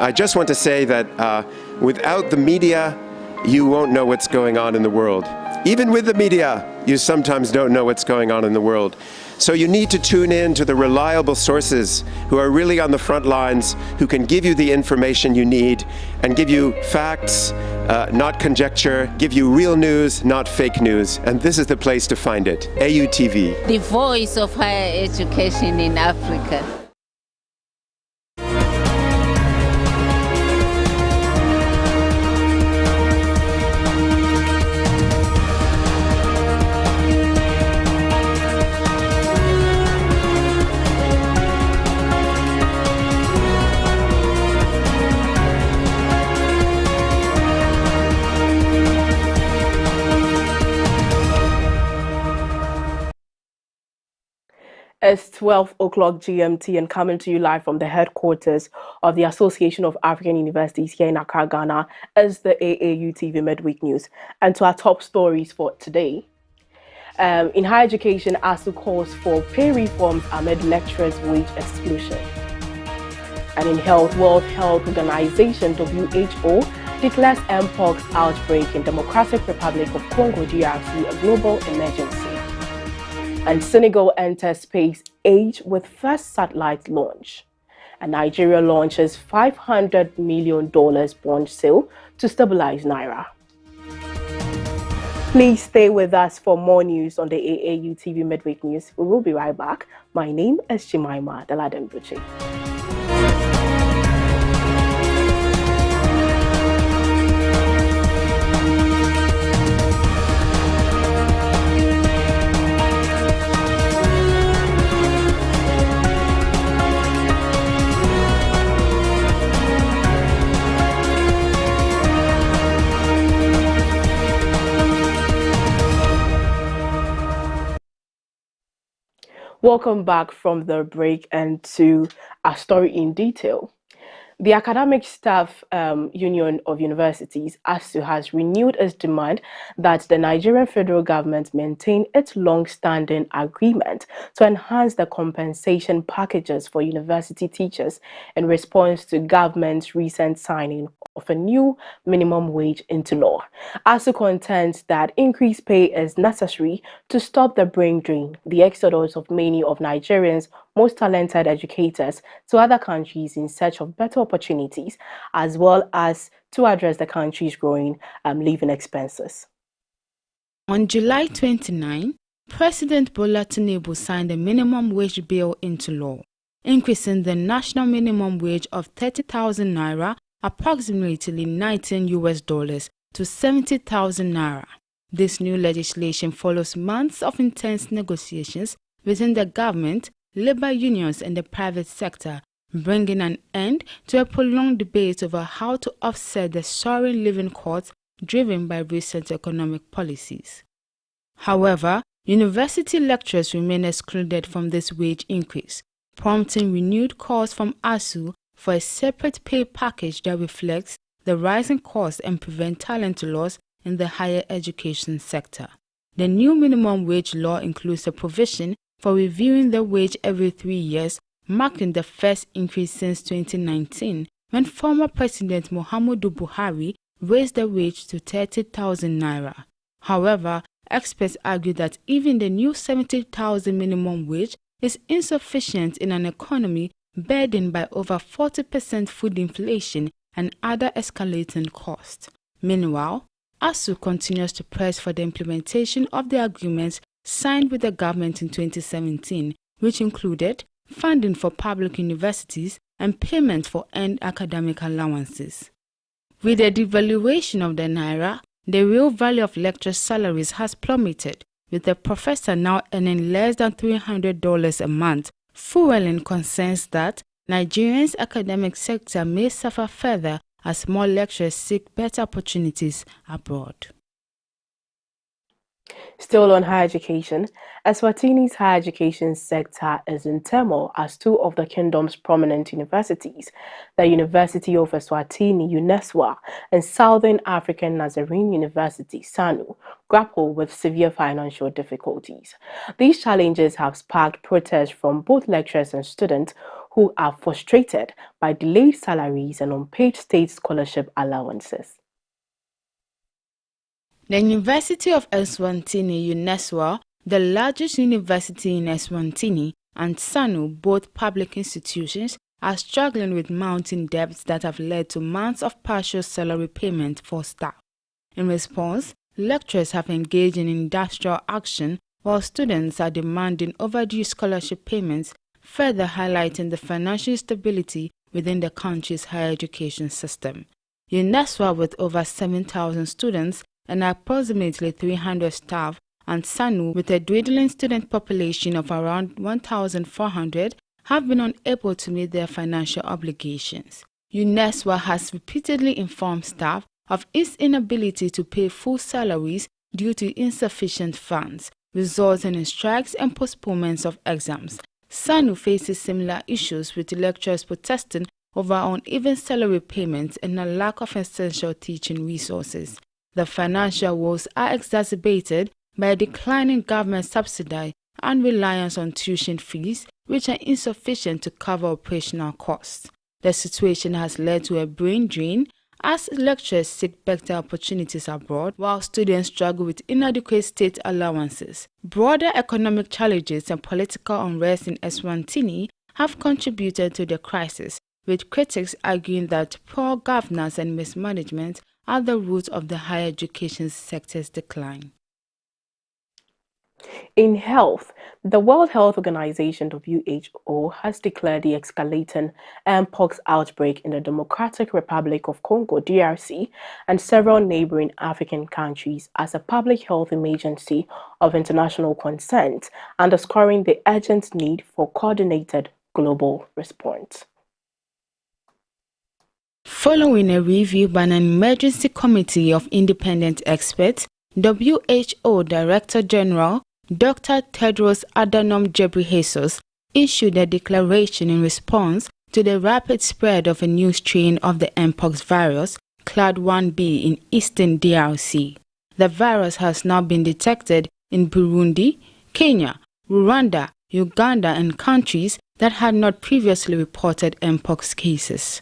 I just want to say that without the media, you won't know what's going on in the world. Even with the media, you sometimes don't know what's going on in the world. So you need to tune in to the reliable sources who are really on the front lines, who can give you the information you need and give you facts, not conjecture, give you real news, not fake news. And this is the place to find it, AAU TV. The voice of higher education in Africa. It's 12 o'clock GMT and coming to you live from the headquarters of the Association of African Universities here in Accra, Ghana, is the AAU TV Mid-Week News. And to our top stories for today. In higher education, ASU calls for pay reforms amid lecturers' wage exclusion. And in health, World Health Organization, WHO, declares Mpox outbreak in Democratic Republic of Congo, DRC, a global emergency. And Senegal enters space age with first satellite launch. And Nigeria launches $500 million bond sale to stabilize Naira. Please stay with us for more news on the AAU TV Midweek News. We will be right back. My name is Jemima, Deladem. Welcome back from the break and to our story in detail. The Academic Staff Union of Universities, ASU, has renewed its demand that the Nigerian federal government maintain its long-standing agreement to enhance the compensation packages for university teachers in response to government's recent signing of a new minimum wage into law. ASU contends that increased pay is necessary to stop the brain drain, the exodus of many of Nigerians' most talented educators to other countries in search of better opportunities, as well as to address the country's growing living expenses. On July 29, President Bola Tinubu signed a minimum wage bill into law, increasing the national minimum wage of 30,000 naira, approximately $19 to 70,000 naira. This new legislation follows months of intense negotiations within the government, labor unions and the private sector, bringing an end to a prolonged debate over how to offset the soaring living costs driven by recent economic policies. However, university lecturers remain excluded from this wage increase, prompting renewed calls from ASU for a separate pay package that reflects the rising costs and prevent talent loss in the higher education sector. The new minimum wage law includes a provision for reviewing the wage every 3 years, marking the first increase since 2019, when former President Muhammadu Buhari raised the wage to 30,000 naira. However, experts argue that even the new 70,000 minimum wage is insufficient in an economy burdened by over 40% food inflation and other escalating costs. Meanwhile, ASU continues to press for the implementation of the agreements signed with the government in 2017, which included funding for public universities and payment for earned academic allowances. With the devaluation of the naira, the real value of lecture salaries has plummeted, with the professor now earning less than $300 a month, fueling concerns that Nigeria's academic sector may suffer further as more lecturers seek better opportunities abroad. Still on higher education, Eswatini's higher education sector is in turmoil as two of the kingdom's prominent universities, the University of Eswatini, UNESWA, and Southern African Nazarene University, SANU, grapple with severe financial difficulties. These challenges have sparked protests from both lecturers and students who are frustrated by delayed salaries and unpaid state scholarship allowances. The University of Eswatini, UNESCO, the largest university in Eswatini, and SANU, both public institutions, are struggling with mounting debts that have led to months of partial salary payment for staff. In response, lecturers have engaged in industrial action while students are demanding overdue scholarship payments, further highlighting the financial instability within the country's higher education system. UNESCO, with over 7,000 students and approximately 300 staff, and SANU, with a dwindling student population of around 1,400, have been unable to meet their financial obligations. UNESCO has repeatedly informed staff of its inability to pay full salaries due to insufficient funds, resulting in strikes and postponements of exams. SANU faces similar issues, with lecturers protesting over uneven salary payments and a lack of essential teaching resources. The financial woes are exacerbated by a declining government subsidy and reliance on tuition fees, which are insufficient to cover operational costs. The situation has led to a brain drain as lecturers seek better opportunities abroad, while students struggle with inadequate state allowances. Broader economic challenges and political unrest in Eswatini have contributed to the crisis, with critics arguing that poor governance and mismanagement are the root of the higher education sector's decline. In health, the World Health Organization (WHO) has declared the escalating mpox outbreak in the Democratic Republic of Congo (DRC) and several neighboring African countries as a public health emergency of international concern, underscoring the urgent need for coordinated global response. Following a review by an emergency committee of independent experts, WHO Director General Dr. Tedros Adhanom Ghebreyesus issued a declaration in response to the rapid spread of a new strain of the mpox virus, Clade 1b, in eastern DRC. The virus has now been detected in Burundi, Kenya, Rwanda, Uganda, and countries that had not previously reported mpox cases.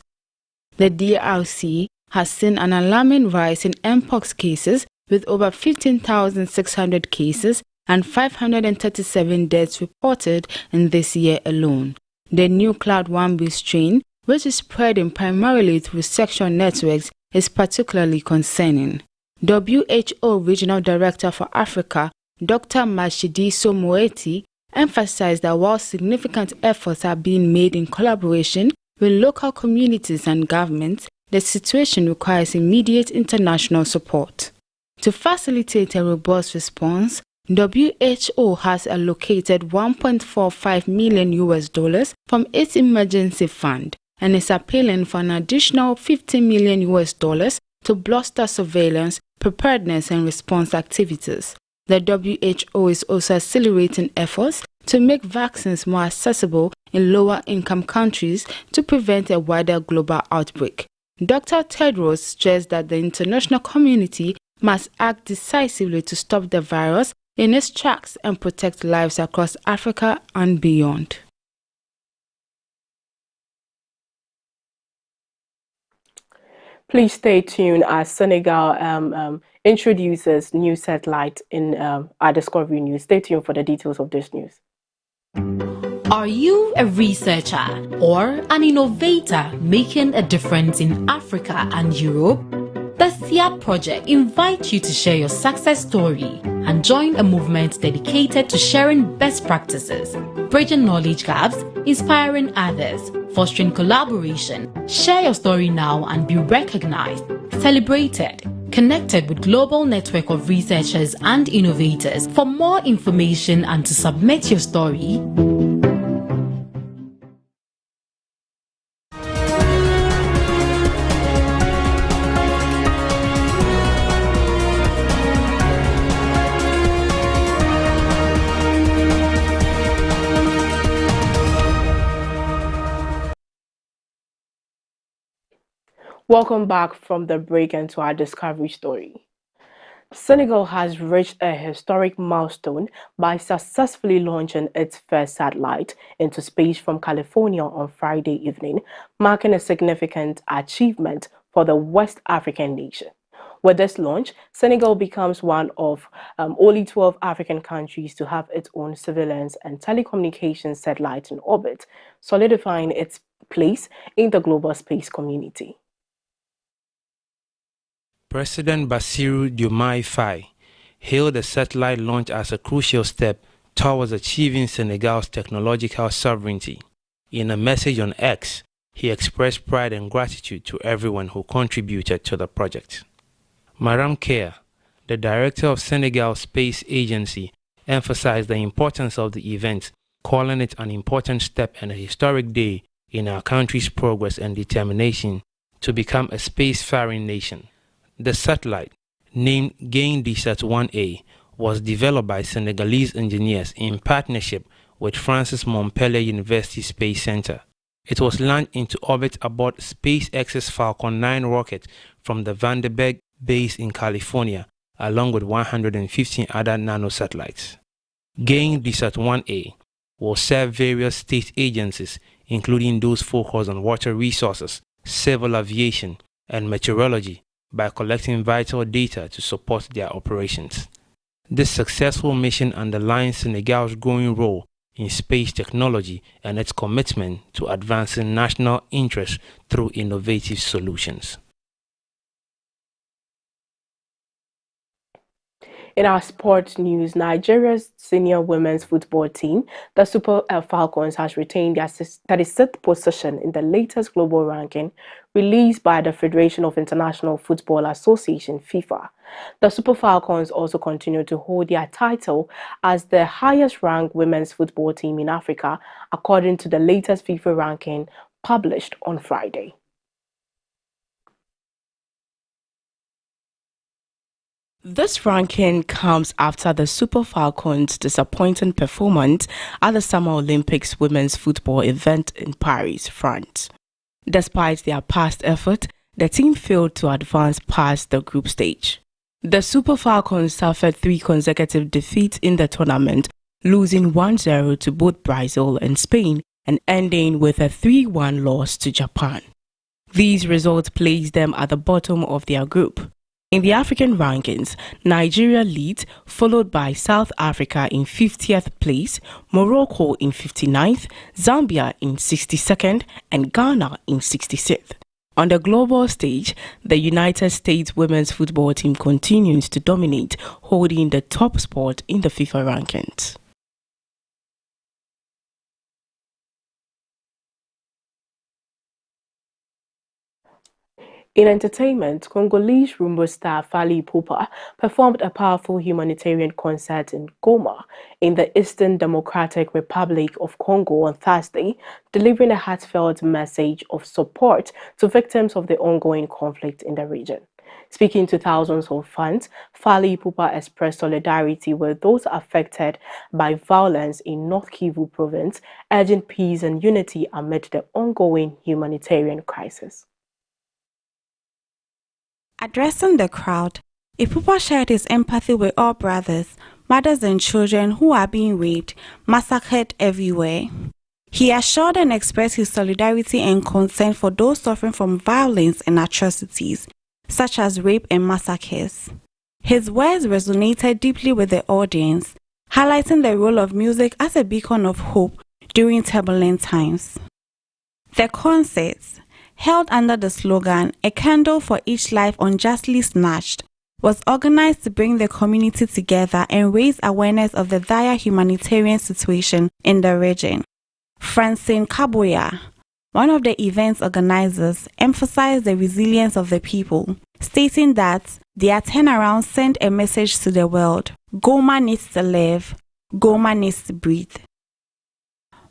The DRC has seen an alarming rise in mpox cases, with over 15,600 cases and 537 deaths reported in this year alone. The new Clade 1b strain, which is spreading primarily through sexual networks, is particularly concerning. WHO Regional Director for Africa, Dr. Matshidiso Moeti, emphasized that while significant efforts are being made in collaboration with local communities and governments, the situation requires immediate international support. To facilitate a robust response, WHO has allocated $1.45 million from its emergency fund and is appealing for an additional $50 million to bolster surveillance, preparedness, and response activities. The WHO is also accelerating efforts to make vaccines more accessible in lower-income countries to prevent a wider global outbreak. Dr. Tedros stressed that the international community must act decisively to stop the virus in its tracks and protect lives across Africa and beyond. Please stay tuned as Senegal introduces new satellite in our Discovery News. Stay tuned for the details of this news. Are you a researcher or an innovator making a difference in Africa and Europe? The SIA Project invites you to share your success story and join a movement dedicated to sharing best practices, bridging knowledge gaps, inspiring others, fostering collaboration. Share your story now and be recognized, celebrated, connected with global network of researchers and innovators. For more information and to submit your story, Welcome back from the break and to our discovery story. Senegal has reached a historic milestone by successfully launching its first satellite into space from California on Friday evening, marking a significant achievement for the West African nation. With this launch, Senegal becomes one of only 12 African countries to have its own surveillance and telecommunications satellite in orbit, solidifying its place in the global space community. President Bassirou Diomaye Faye hailed the satellite launch as a crucial step towards achieving Senegal's technological sovereignty. In a message on X, he expressed pride and gratitude to everyone who contributed to the project. Maram Kea, the director of Senegal's space agency, emphasized the importance of the event, calling it an important step and a historic day in our country's progress and determination to become a spacefaring nation. The satellite, named GAIN-DSAT-1A, was developed by Senegalese engineers in partnership with France's Montpellier University Space Center. It was launched into orbit aboard SpaceX's Falcon 9 rocket from the Vandenberg base in California, along with 115 other nanosatellites. GAIN-DSAT-1A will serve various state agencies, including those focused on water resources, civil aviation, and meteorology, by collecting vital data to support their operations. This successful mission underlines Senegal's growing role in space technology and its commitment to advancing national interests through innovative solutions. In our sports news, Nigeria's senior women's football team, the Super Falcons, has retained their 36th position in the latest global ranking released by the Federation of International Football Association, FIFA. The Super Falcons also continue to hold their title as the highest-ranked women's football team in Africa, according to the latest FIFA ranking published on Friday. This ranking comes after the Super Falcons' disappointing performance at the Summer Olympics women's football event in Paris, France. Despite their past effort, the team failed to advance past the group stage. The Super Falcons suffered 3 consecutive defeats in the tournament, losing 1-0 to both Brazil and Spain and ending with a 3-1 loss to Japan. These results placed them at the bottom of their group. In the African rankings, Nigeria leads, followed by South Africa in 50th place, Morocco in 59th, Zambia in 62nd, and Ghana in 66th. On the global stage, the United States women's football team continues to dominate, holding the top spot in the FIFA rankings. In entertainment, Congolese rumba star Fally Ipupa performed a powerful humanitarian concert in Goma, in the Eastern Democratic Republic of Congo on Thursday, delivering a heartfelt message of support to victims of the ongoing conflict in the region. Speaking to thousands of fans, Fally Ipupa expressed solidarity with those affected by violence in North Kivu province, urging peace and unity amid the ongoing humanitarian crisis. Addressing the crowd, Ipupa shared his empathy with all brothers, mothers and children who are being raped, massacred everywhere. He assured and expressed his solidarity and concern for those suffering from violence and atrocities, such as rape and massacres. His words resonated deeply with the audience, highlighting the role of music as a beacon of hope during turbulent times. The concerts, held under the slogan, "A Candle for Each Life Unjustly Snatched," was organized to bring the community together and raise awareness of the dire humanitarian situation in the region. Francine Kaboya, one of the event's organizers, emphasized the resilience of the people, stating that their turnaround sent a message to the world: Goma needs to live, Goma needs to breathe.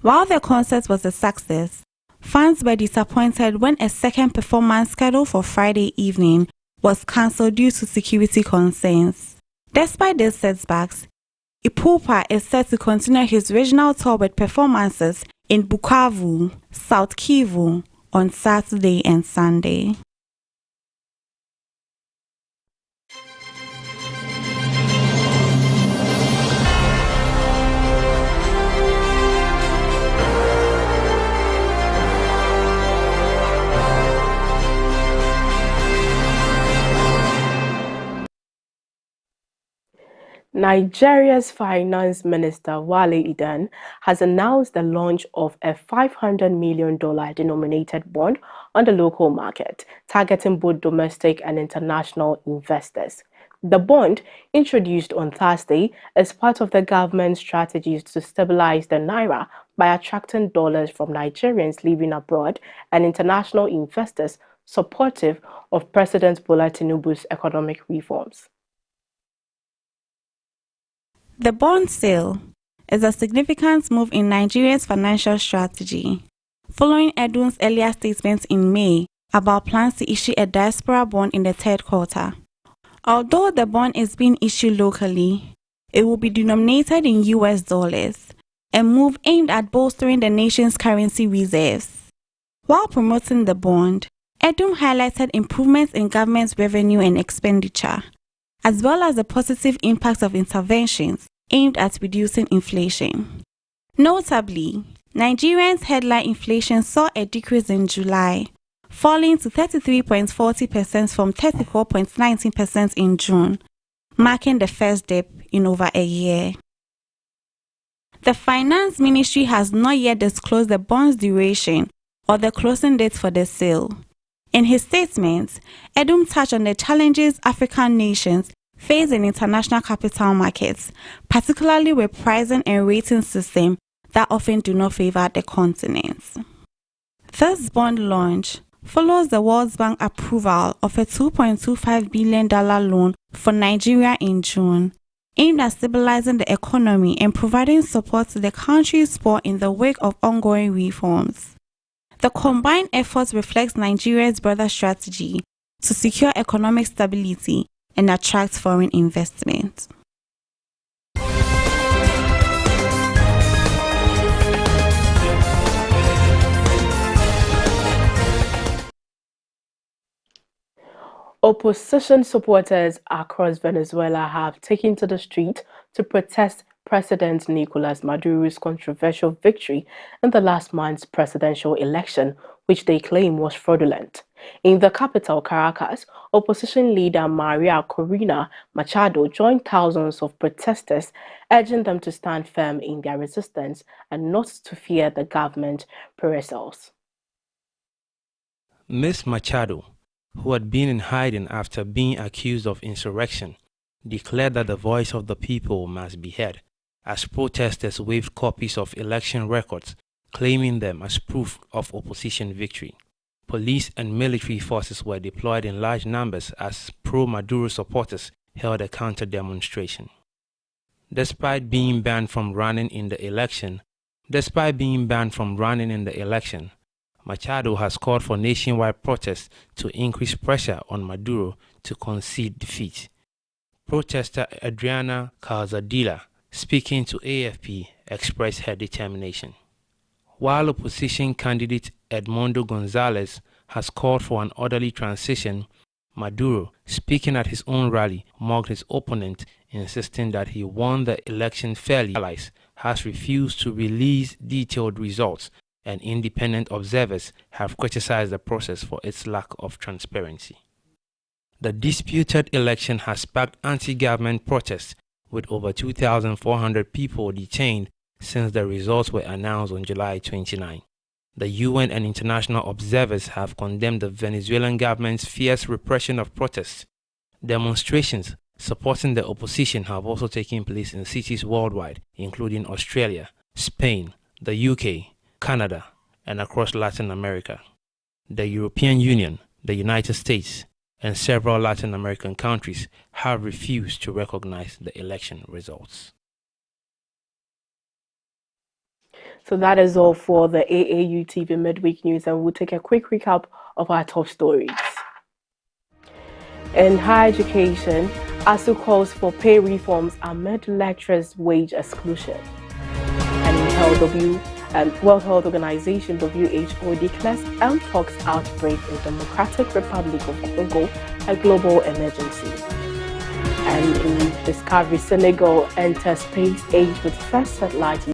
While the concert was a success, fans were disappointed when a second performance scheduled for Friday evening was cancelled due to security concerns. Despite these setbacks, Ipupa is set to continue his regional tour with performances in Bukavu, South Kivu on Saturday and Sunday. Nigeria's Finance Minister Wale Idan has announced the launch of a $500 million denominated bond on the local market, targeting both domestic and international investors. The bond, introduced on Thursday, is part of the government's strategies to stabilize the naira by attracting dollars from Nigerians living abroad and international investors supportive of President Bola Tinubu's economic reforms. The bond sale is a significant move in Nigeria's financial strategy, following Edun's earlier statements in May about plans to issue a diaspora bond in the third quarter. Although the bond is being issued locally, it will be denominated in US dollars, a move aimed at bolstering the nation's currency reserves. While promoting the bond, Edun highlighted improvements in government's revenue and expenditure, as well as the positive impact of interventions aimed at reducing inflation. Notably, Nigeria's headline inflation saw a decrease in July, falling to 33.40% from 34.19% in June, marking the first dip in over a year. The Finance Ministry has not yet disclosed the bond's duration or the closing date for the sale. In his statement, Edun touched on the challenges African nations face in international capital markets, particularly with pricing and rating systems that often do not favor the continent. This bond launch follows the World Bank approval of a $2.25 billion loan for Nigeria in June, aimed at stabilizing the economy and providing support to the country's poor in the wake of ongoing reforms. The combined effort reflects Nigeria's broader strategy to secure economic stability and attract foreign investment. Opposition supporters across Venezuela have taken to the street to protest President Nicolas Maduro's controversial victory in the last month's presidential election, which they claim was fraudulent. In the capital, Caracas, opposition leader Maria Corina Machado joined thousands of protesters, urging them to stand firm in their resistance and not to fear the government reprisals. Ms. Machado, who had been in hiding after being accused of insurrection, declared that the voice of the people must be heard, as protesters waved copies of election records, claiming them as proof of opposition victory. Police and military forces were deployed in large numbers as pro-Maduro supporters held a counter-demonstration. Despite being banned from running in the election, Machado has called for nationwide protests to increase pressure on Maduro to concede defeat. Protester Adriana Calzadilla, speaking to AFP, expressed her determination. While opposition candidate Edmundo Gonzalez has called for an orderly transition, Maduro, speaking at his own rally, mocked his opponent, insisting that he won the election fairly. Allies has refused to release detailed results, and independent observers have criticized the process for its lack of transparency. The disputed election has sparked anti-government protests, with over 2,400 people detained since the results were announced on July 29. The UN and international observers have condemned the Venezuelan government's fierce repression of protests. Demonstrations supporting the opposition have also taken place in cities worldwide, including Australia, Spain, the UK, Canada, and across Latin America. The European Union, the United States, and several Latin American countries have refused to recognize the election results. So that is all for the AAU TV Midweek News, and we'll take a quick recap of our top stories. In higher education, ASU calls for pay reforms amid lecturers' wage exclusion. And in World Health Organization WHO declares Mpox outbreak in Democratic Republic of Congo a global emergency. And in Discovery, Senegal enters space age with first satellite